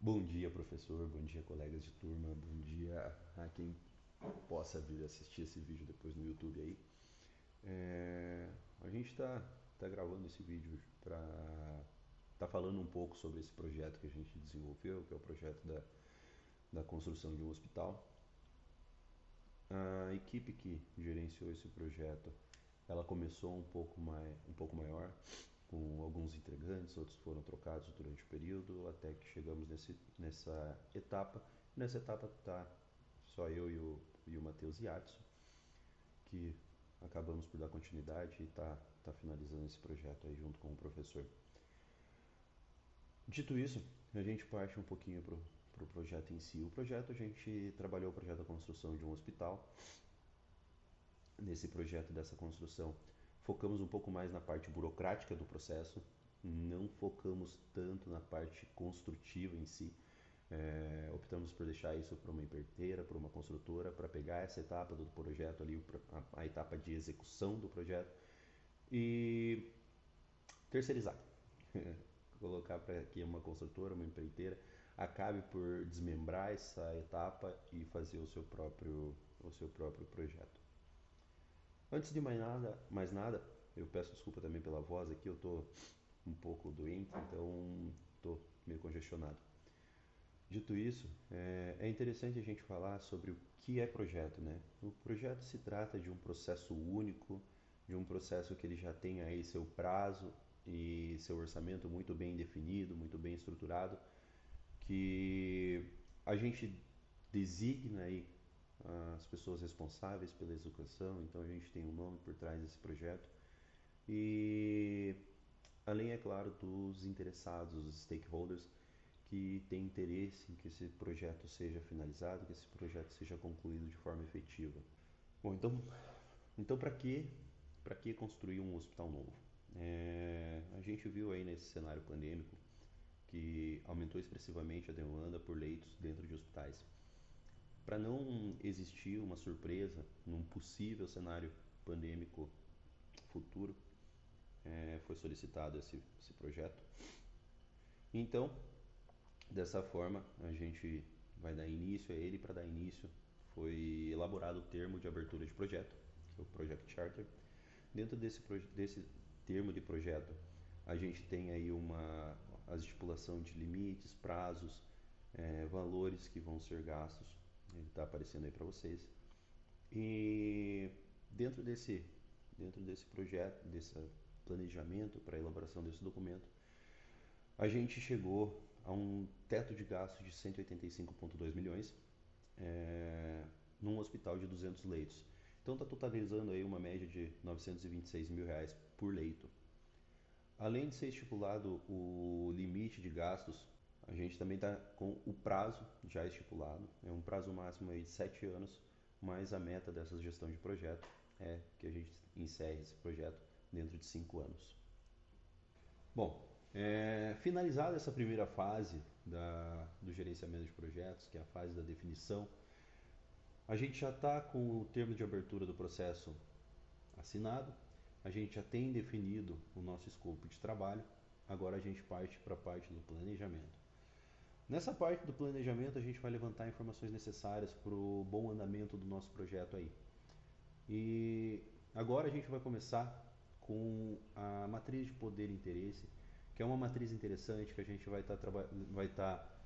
Bom dia, professor. Bom dia, colegas de turma. Bom dia a quem possa vir assistir esse vídeo depois no YouTube aí. A gente tá gravando esse vídeo para tá falando um pouco sobre esse projeto que a gente desenvolveu, que é o projeto da construção de um hospital. A equipe que gerenciou esse projeto, ela começou um pouco maior, com alguns integrantes, outros foram trocados durante o período, até que chegamos nessa etapa. Nessa etapa tá só eu e o Matheus Yatso, que acabamos por dar continuidade e tá finalizando esse projeto aí junto com o professor. Dito isso, a gente parte um pouquinho pro projeto em si. O projeto, a gente trabalhou o projeto da construção de um hospital. Nesse projeto dessa construção, focamos um pouco mais na parte burocrática do processo, não focamos tanto na parte construtiva em si. Optamos por deixar isso para uma empreiteira, para uma construtora, para pegar essa etapa do projeto ali, a etapa de execução do projeto e terceirizar. Colocar para que uma construtora, uma empreiteira, acabe por desmembrar essa etapa e fazer o seu próprio projeto. Antes de mais nada, eu peço desculpa também pela voz aqui, eu tô um pouco doente, então tô meio congestionado. Dito isso, é interessante a gente falar sobre o que é projeto, né? O projeto se trata de um processo único, de um processo que ele já tem aí seu prazo e seu orçamento muito bem definido, muito bem estruturado, que a gente designa aí as pessoas responsáveis pela execução, então a gente tem um nome por trás desse projeto e além, é claro, dos interessados, os stakeholders que têm interesse em que esse projeto seja finalizado, que esse projeto seja concluído de forma efetiva. Bom, então para que construir um hospital novo? A gente viu aí nesse cenário pandêmico que aumentou expressivamente a demanda por leitos dentro de hospitais. Para não existir uma surpresa num possível cenário pandêmico futuro, foi solicitado esse projeto. Então, dessa forma, a gente vai dar início a ele. Para dar início, foi elaborado o termo de abertura de projeto, que é o Project Charter. Dentro desse termo de projeto, a gente tem aí a estipulação de limites, prazos, valores que vão ser gastos. Ele está aparecendo aí para vocês. E dentro desse, dentro desse projeto, desse planejamento para a elaboração desse documento, a gente chegou a um teto de gastos de 185,2 milhões num hospital de 200 leitos. Então está totalizando aí uma média de 926 mil reais por leito. Além de ser estipulado o limite de gastos, a gente também está com o prazo já estipulado. É um prazo máximo aí de 7 anos, mas a meta dessa gestão de projeto é que a gente encerre esse projeto dentro de 5 anos. Bom, finalizada essa primeira fase do gerenciamento de projetos, que é a fase da definição, a gente já está com o termo de abertura do processo assinado, a gente já tem definido o nosso escopo de trabalho, agora a gente parte para a parte do planejamento. Nessa parte do planejamento, a gente vai levantar informações necessárias para o bom andamento do nosso projeto aí. E agora a gente vai começar com a matriz de poder e interesse, que é uma matriz interessante que a gente vai estar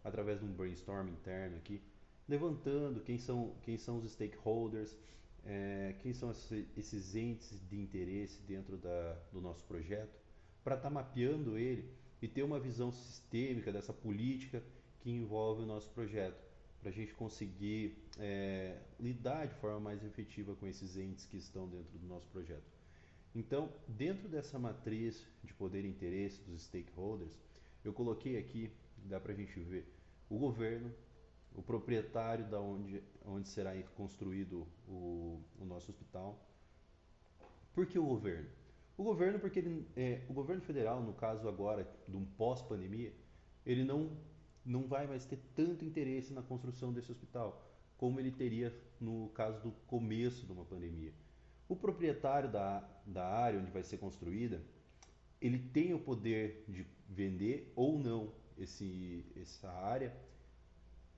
através de um brainstorm interno aqui, levantando quem são os stakeholders, quem são esses entes de interesse dentro do nosso projeto, para estar mapeando ele e ter uma visão sistêmica dessa política que envolve o nosso projeto, para a gente conseguir lidar de forma mais efetiva com esses entes que estão dentro do nosso projeto. Então, dentro dessa matriz de poder e interesse dos stakeholders, eu coloquei aqui, dá para a gente ver, o governo, o proprietário da onde será construído o nosso hospital. Por que o governo? O governo porque o governo federal, no caso agora de um pós-pandemia, ele não vai mais ter tanto interesse na construção desse hospital, como ele teria no caso do começo de uma pandemia. O proprietário da área onde vai ser construída, ele tem o poder de vender ou não essa área,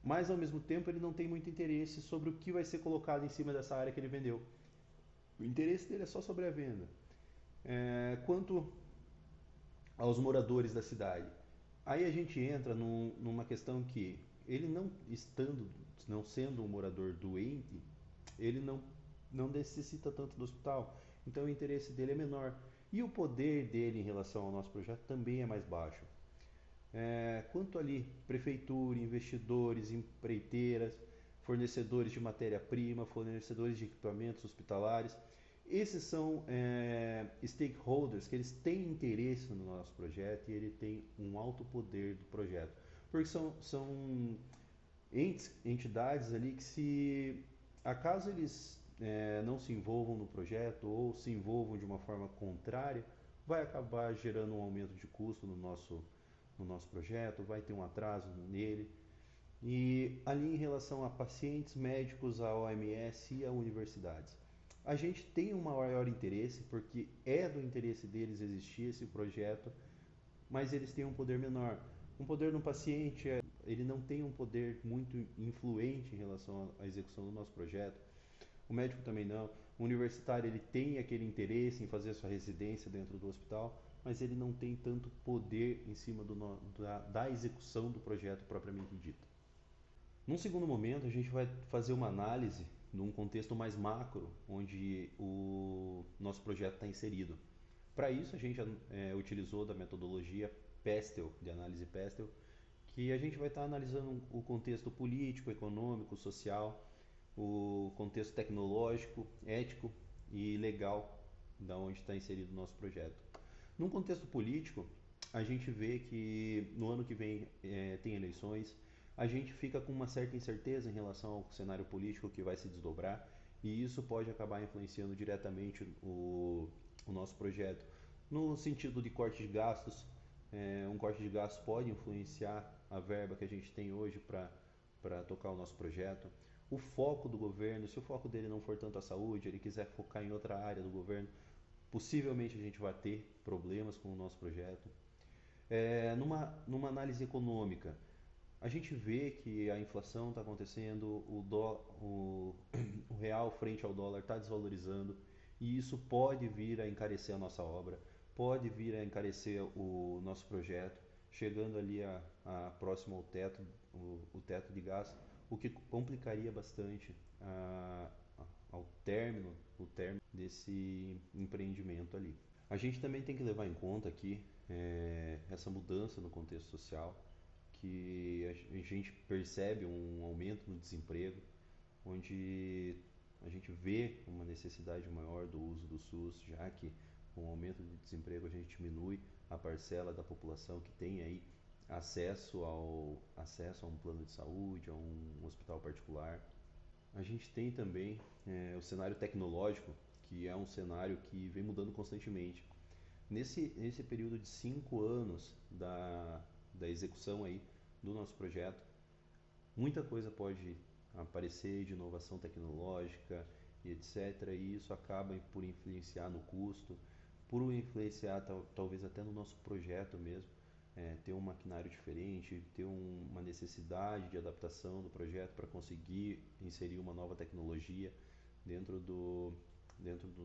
mas ao mesmo tempo ele não tem muito interesse sobre o que vai ser colocado em cima dessa área que ele vendeu. O interesse dele é só sobre a venda. Quanto aos moradores da cidade, aí a gente entra numa questão que ele não sendo um morador doente, ele não necessita tanto do hospital, então o interesse dele é menor. E o poder dele em relação ao nosso projeto também é mais baixo. Quanto ali, prefeitura, investidores, empreiteiras, fornecedores de matéria-prima, fornecedores de equipamentos hospitalares, esses são stakeholders que eles têm interesse no nosso projeto e ele tem um alto poder do projeto. Porque são entidades ali que se acaso eles não se envolvam no projeto ou se envolvam de uma forma contrária, vai acabar gerando um aumento de custo no nosso projeto, vai ter um atraso nele. E ali em relação a pacientes, médicos, a OMS e a universidades. A gente tem um maior interesse, porque é do interesse deles existir esse projeto, mas eles têm um poder menor. Um poder no paciente, ele não tem um poder muito influente em relação à execução do nosso projeto. O médico também não. O universitário, ele tem aquele interesse em fazer a sua residência dentro do hospital, mas ele não tem tanto poder em cima da execução do projeto propriamente dito. Num segundo momento, a gente vai fazer uma análise num contexto mais macro, onde o nosso projeto está inserido. Para isso, a gente utilizou da metodologia PESTEL, de análise PESTEL, que a gente vai estar analisando o contexto político, econômico, social, o contexto tecnológico, ético e legal da onde está inserido o nosso projeto. Num contexto político, a gente vê que no ano que vem tem eleições, a gente fica com uma certa incerteza em relação ao cenário político que vai se desdobrar e isso pode acabar influenciando diretamente o nosso projeto. No sentido de corte de gastos, um corte de gastos pode influenciar a verba que a gente tem hoje para tocar o nosso projeto. O foco do governo, se o foco dele não for tanto a saúde, ele quiser focar em outra área do governo, possivelmente a gente vai ter problemas com o nosso projeto. Numa análise econômica, a gente vê que a inflação está acontecendo, o real frente ao dólar está desvalorizando e isso pode vir a encarecer a nossa obra, pode vir a encarecer o nosso projeto, chegando ali a próximo ao teto, o teto de gasto, o que complicaria bastante o término desse empreendimento ali. A gente também tem que levar em conta aqui essa mudança no contexto social, que a gente percebe um aumento no desemprego, onde a gente vê uma necessidade maior do uso do SUS, já que com o aumento de desemprego a gente diminui a parcela da população que tem aí acesso a um plano de saúde, a um hospital particular. A gente tem também o cenário tecnológico, que é um cenário que vem mudando constantemente. Nesse período de 5 anos da execução aí do nosso projeto, muita coisa pode aparecer de inovação tecnológica e etc. E isso acaba por influenciar no custo, por influenciar talvez até no nosso projeto mesmo, ter um maquinário diferente, ter uma necessidade de adaptação do projeto para conseguir inserir uma nova tecnologia dentro do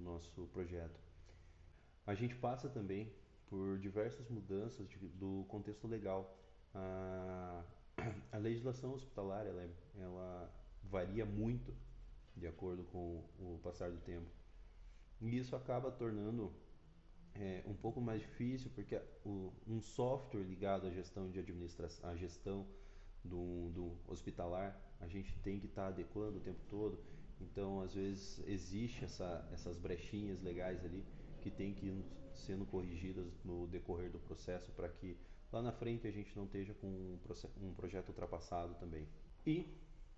nosso projeto. A gente passa também por diversas mudanças do contexto legal. A, a legislação hospitalar ela varia muito de acordo com o passar do tempo. E isso acaba tornando um pouco mais difícil porque um software ligado à gestão de administração, à gestão do hospitalar, a gente tem que estar adequando o tempo todo. Então, às vezes, existe essas brechinhas legais ali que tem que ir sendo corrigidas no decorrer do processo para que lá na frente a gente não esteja com um projeto ultrapassado também. E,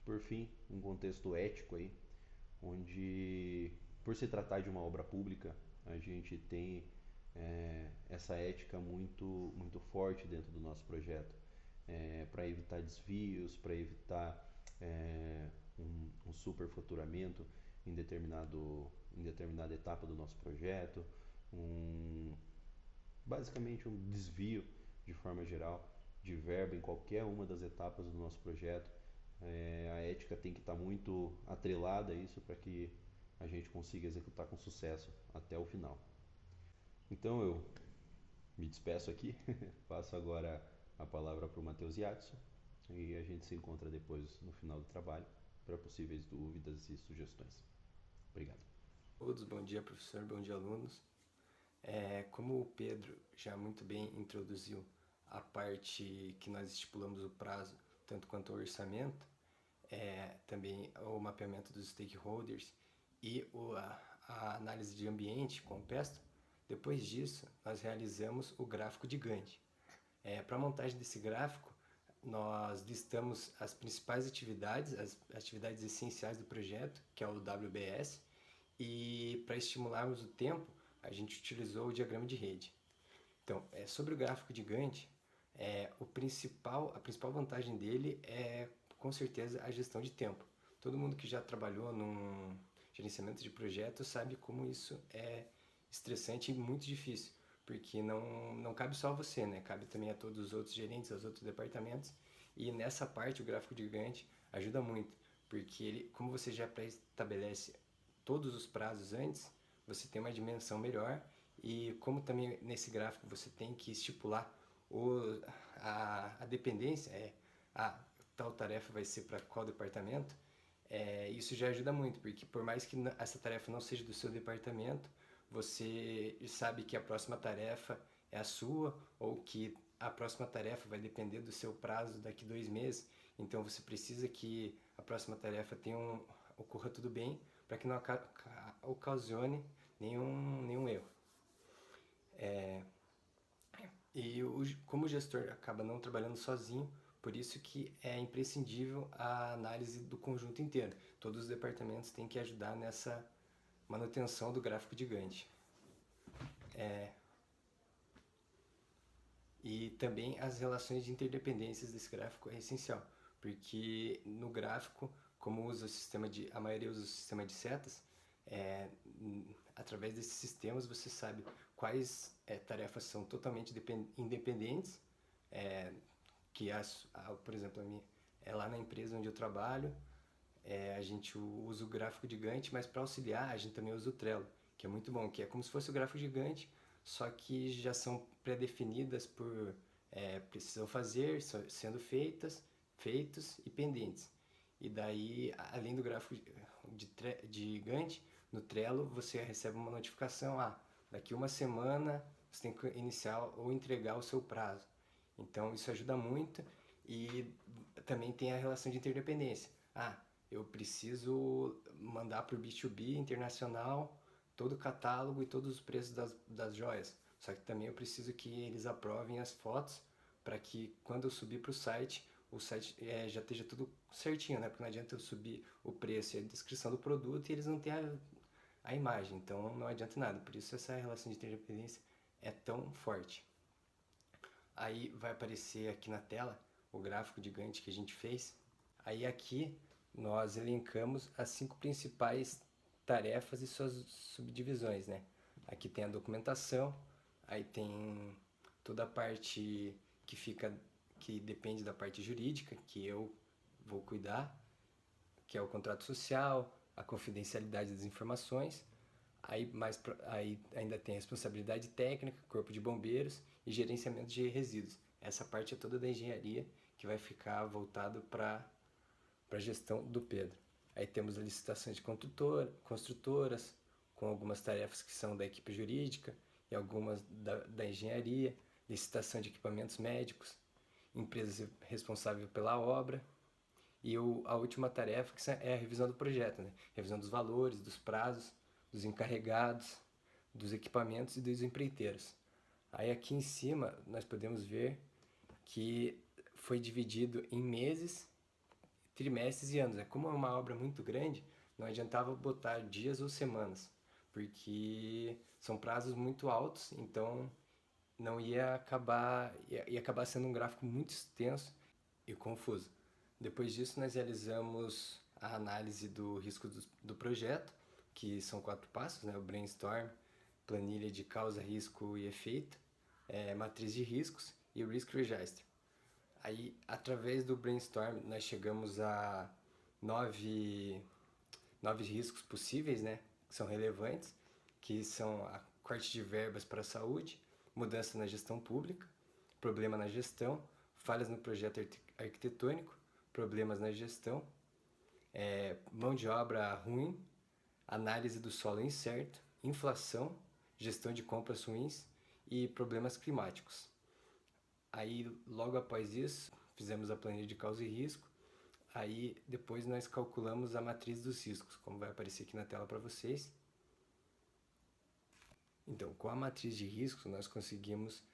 por fim, um contexto ético aí, onde, por se tratar de uma obra pública, a gente tem essa ética muito forte dentro do nosso projeto, para evitar desvios, para evitar um superfaturamento em determinada etapa do nosso projeto, basicamente um desvio de forma geral de verba em qualquer uma das etapas do nosso projeto. A ética tem que estar muito atrelada a isso para que a gente consiga executar com sucesso até o final. Então eu me despeço aqui, passo agora a palavra para o Matheus Yatson e a gente se encontra depois no final do trabalho para possíveis dúvidas e sugestões. Obrigado. Todos, bom dia professor, bom dia alunos. Como o Pedro já muito bem introduziu a parte que nós estipulamos o prazo, tanto quanto o orçamento, também o mapeamento dos stakeholders e a análise de ambiente com o PESTO, depois disso nós realizamos o gráfico de Gantt. Para a montagem desse gráfico, nós listamos as principais atividades, as atividades essenciais do projeto, que é o WBS, e para estimularmos o tempo, a gente utilizou o diagrama de rede. Então, sobre o gráfico de Gantt, a principal vantagem dele é, com certeza, a gestão de tempo. Todo mundo que já trabalhou num gerenciamento de projeto sabe como isso é estressante e muito difícil, porque não cabe só a você, né? Cabe também a todos os outros gerentes, aos outros departamentos, e nessa parte o gráfico de Gantt ajuda muito, porque ele, como você já pré-estabelece todos os prazos antes, você tem uma dimensão melhor, e como também nesse gráfico você tem que estipular a dependência, tal tarefa vai ser para qual departamento, isso já ajuda muito, porque por mais que essa tarefa não seja do seu departamento, você sabe que a próxima tarefa é a sua, ou que a próxima tarefa vai depender do seu prazo daqui 2 meses, então você precisa que a próxima tarefa ocorra tudo bem, para que não ocasione nenhum erro. E como o gestor acaba não trabalhando sozinho, por isso que é imprescindível a análise do conjunto inteiro. Todos os departamentos têm que ajudar nessa manutenção do gráfico de Gantt. E também as relações de interdependências desse gráfico é essencial, porque no gráfico, como a maioria usa o sistema de setas, através desses sistemas você sabe quais tarefas são totalmente independentes, que por exemplo, lá na empresa onde eu trabalho, a gente usa o gráfico de Gantt, mas para auxiliar a gente também usa o Trello, que é muito bom, que é como se fosse o gráfico de Gantt, só que já são pré-definidas por precisam fazer, sendo feitos e pendentes. E daí, além do gráfico de Gantt, no Trello você recebe uma notificação, daqui uma semana você tem que iniciar ou entregar o seu prazo. Então isso ajuda muito, e também tem a relação de interdependência. Eu preciso mandar para o B2B internacional todo o catálogo e todos os preços das joias. Só que também eu preciso que eles aprovem as fotos para que quando eu subir para o site já esteja tudo certinho, né? Porque não adianta eu subir o preço e a descrição do produto e eles não têm a imagem, então não adianta nada. Por isso essa relação de interdependência é tão forte. Aí vai aparecer aqui na tela o gráfico de Gantt que a gente fez. Aí aqui nós elencamos as 5 principais tarefas e suas subdivisões, né? Aqui tem a documentação, aí tem toda a parte que depende da parte jurídica, que eu vou cuidar, que é o contrato social, a confidencialidade das informações. Aí ainda tem a responsabilidade técnica, corpo de bombeiros e gerenciamento de resíduos. Essa parte é toda da engenharia que vai ficar voltado para a gestão do Pedro. Aí temos a licitação de construtoras, com algumas tarefas que são da equipe jurídica e algumas da engenharia, licitação de equipamentos médicos, empresa responsável pela obra, e a última tarefa que é a revisão do projeto, né? Revisão dos valores, dos prazos, dos encarregados, dos equipamentos e dos empreiteiros. Aí aqui em cima nós podemos ver que foi dividido em meses, trimestres e anos. Como é uma obra muito grande, não adiantava botar dias ou semanas, porque são prazos muito altos, então não ia acabar sendo um gráfico muito extenso e confuso. Depois disso nós realizamos a análise do risco do projeto, que são 4 passos, né? O brainstorm, planilha de causa, risco e efeito, matriz de riscos e o risk register. Aí, através do brainstorm, nós chegamos a nove, nove riscos possíveis, né? Que são relevantes, que são a corte de verbas para a saúde, mudança na gestão pública, problema na gestão, falhas no projeto arquitetônico, problemas na gestão, mão de obra ruim, análise do solo incerto, inflação, gestão de compras ruins e problemas climáticos. Aí, logo após isso, fizemos a planilha de causa e risco. Aí, depois nós calculamos a matriz dos riscos, como vai aparecer aqui na tela para vocês. Então, com a matriz de riscos, nós conseguimos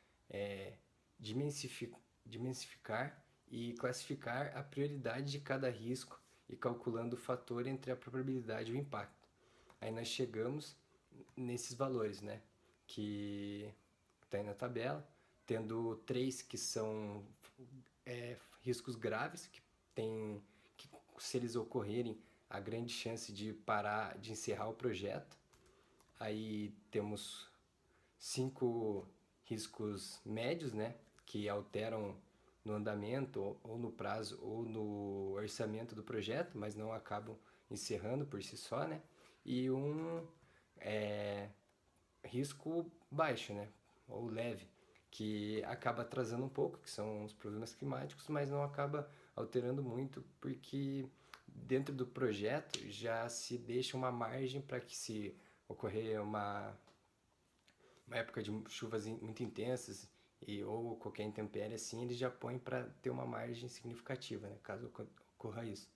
dimensificar e classificar a prioridade de cada risco e calculando o fator entre a probabilidade e o impacto. Aí nós chegamos nesses valores, né? Que está aí na tabela, tendo 3 que são riscos graves, que se eles ocorrerem, há grande chance de parar, de encerrar o projeto. Aí temos 5 riscos médios, né? Que alteram no andamento, ou no prazo, ou no orçamento do projeto, mas não acabam encerrando por si só, né? E um risco baixo, né? Ou leve, que acaba atrasando um pouco, que são os problemas climáticos, mas não acaba alterando muito, porque dentro do projeto já se deixa uma margem para que, se ocorrer uma época de chuvas muito intensas ou qualquer intempérie assim, eles já põem para ter uma margem significativa, né, caso ocorra isso.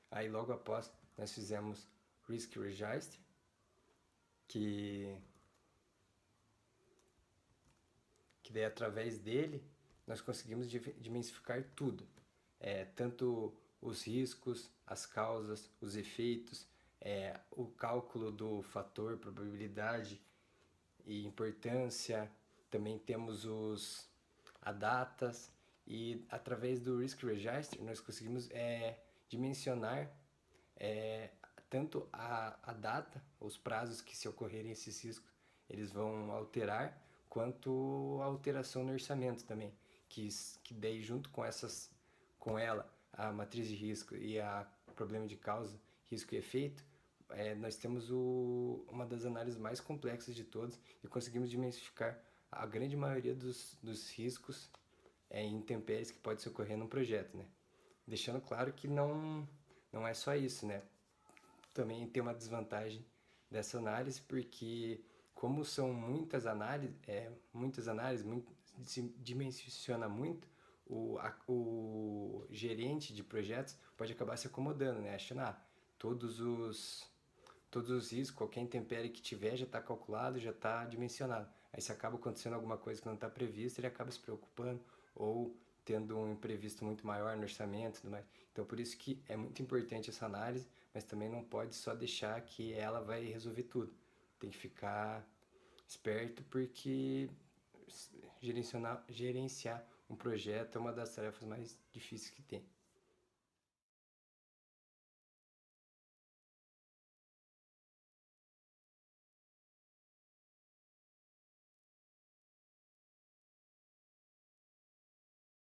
Aí logo após nós fizemos Risk Register, que daí através dele nós conseguimos dimensificar tudo, tanto os riscos, as causas, os efeitos, o cálculo do fator probabilidade e importância, também temos a datas, e através do Risk Register nós conseguimos dimensionar tanto a data, os prazos que, se ocorrerem esses riscos, eles vão alterar, quanto a alteração no orçamento também, que daí junto com ela, a matriz de risco e a problema de causa, risco e efeito, nós temos uma das análises mais complexas de todas e conseguimos dimensificar a grande maioria dos riscos em intempéries que pode ocorrer num projeto, né? Deixando claro que não é só isso, né? Também tem uma desvantagem dessa análise, porque como são muitas análises, se dimensiona muito, o gerente de projetos pode acabar se acomodando, né? Achando, todos os riscos, qualquer intempérie que tiver já está calculado, já está dimensionado. Aí, se acaba acontecendo alguma coisa que não está prevista, ele acaba se preocupando ou tendo um imprevisto muito maior no orçamento e tudo mais. Então, por isso que é muito importante essa análise, mas também não pode só deixar que ela vai resolver tudo. Tem que ficar esperto, porque gerenciar um projeto é uma das tarefas mais difíceis que tem.